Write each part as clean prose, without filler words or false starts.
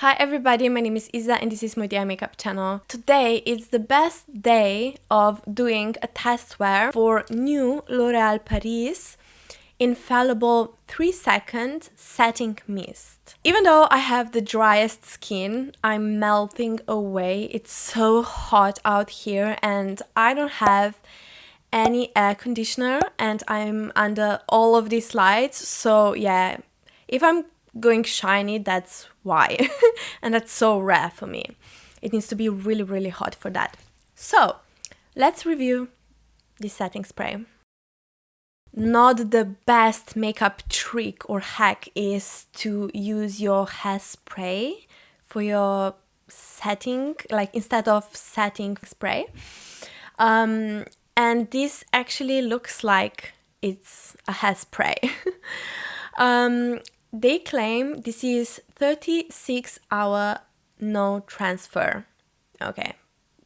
Hi everybody, my name is Isa and this is Moody Eye Makeup channel. Today is the best day of doing a test wear for new L'Oréal Paris Infallible 3-second setting mist. Even though I have the driest skin, I'm melting away. It's so hot out here and I don't have any air conditioner and I'm under all of these lights, so yeah, if I'm going shiny, that's why. And that's so rare for me. It needs to be really hot for that. So let's review this setting spray. Not the best makeup trick or hack is to use your hairspray for your setting, like instead of setting spray. And this actually looks like it's a hairspray. They claim this is 36-hour no transfer. Okay,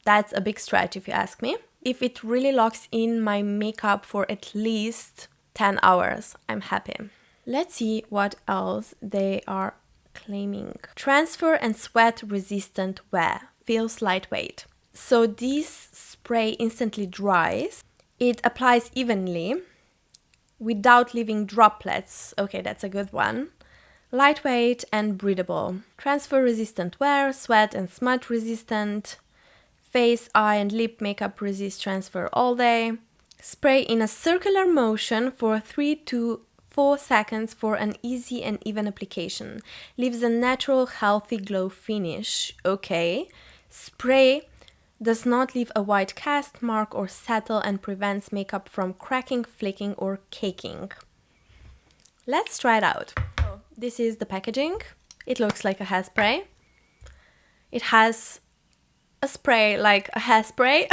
that's a big stretch if you ask me. If it really locks in my makeup for at least 10 hours, I'm happy. Let's see what else they are claiming. Transfer and sweat resistant wear, feels lightweight. So this spray instantly dries. It applies evenly without leaving droplets. Okay, that's a good one. Lightweight and breathable. Transfer resistant wear, sweat and smudge resistant. Face, eye and lip makeup resist transfer all day. Spray in a circular motion for 3 to 4 seconds for an easy and even application. Leaves a natural, healthy glow finish. Okay. Spray does not leave a white cast mark or settle and prevents makeup from cracking, flaking or caking. Let's try it out. Oh, this is the packaging. It looks like a hairspray. It has a spray like a hairspray.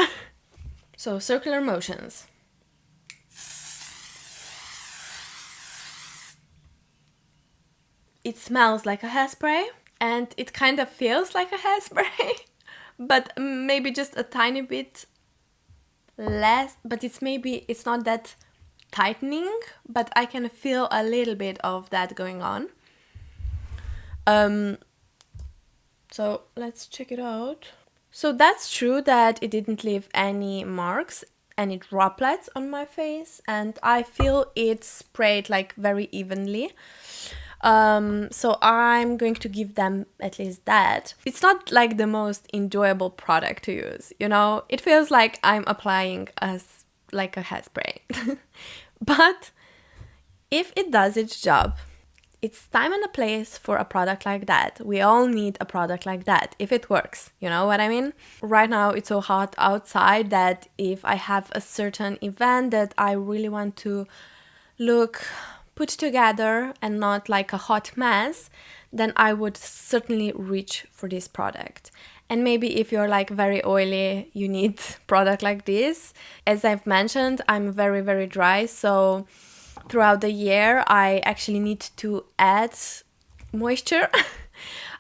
So circular motions. It smells like a hairspray and it kind of feels like a hairspray. But maybe just a tiny bit less, but it's not that tightening, but I can feel a little bit of that going on. So let's check it out. So that's true that it didn't leave any marks, any droplets on my face, and I feel it sprayed like very evenly. So I'm going to give them at least that. It's not like the most enjoyable product to use, you know? It feels like I'm applying like a hairspray. But if it does its job, it's time and a place for a product like that. We all need a product like that if it works, you know what I mean? Right now it's so hot outside that if I have a certain event that I really want to look put together and not like a hot mess, then I would certainly reach for this product. And maybe if you're like very oily, you need product like this. As I've mentioned, I'm very dry, so throughout the year I actually need to add moisture.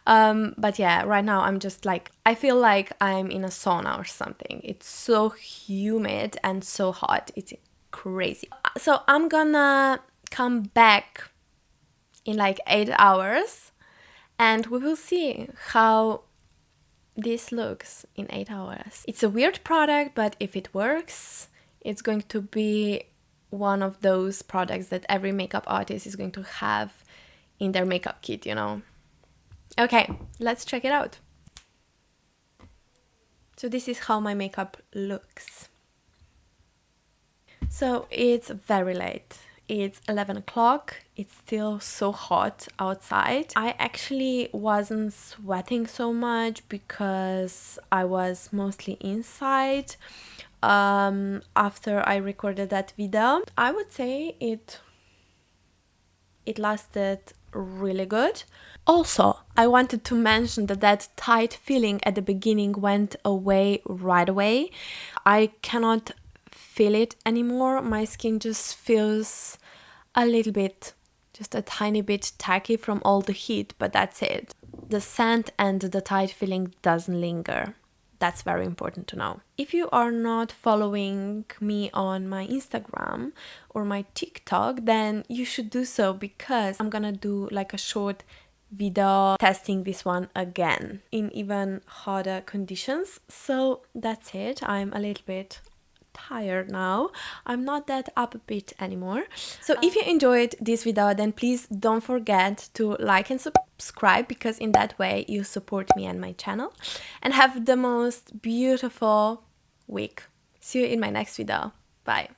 But yeah, right now I'm just like, I feel like I'm in a sauna or something. It's so humid and so hot. It's crazy. So I'm gonna come back in like 8 hours and we will see how this looks in 8 hours. It's a weird product, but if it works, it's going to be one of those products that every makeup artist is going to have in their makeup kit, you know. Okay, let's check it out. So this is how my makeup looks. So it's very late. It's 11 o'clock. It's still so hot outside. I actually wasn't sweating so much because I was mostly inside after I recorded that video. I would say it lasted really good. Also, I wanted to mention that that tight feeling at the beginning went away right away. I cannot feel it anymore. My skin just feels a little bit, just a tiny bit tacky from all the heat, but that's it. The scent and the tight feeling doesn't linger. That's very important to know. If you are not following me on my Instagram or my TikTok, then you should do so because I'm gonna do like a short video testing this one again in even harder conditions. So that's it. I'm a little bit tired now. I'm not that upbeat anymore. So if you enjoyed this video, then please don't forget to like and subscribe, because in that way you support me and my channel. And have the most beautiful week. See you in my next video. Bye.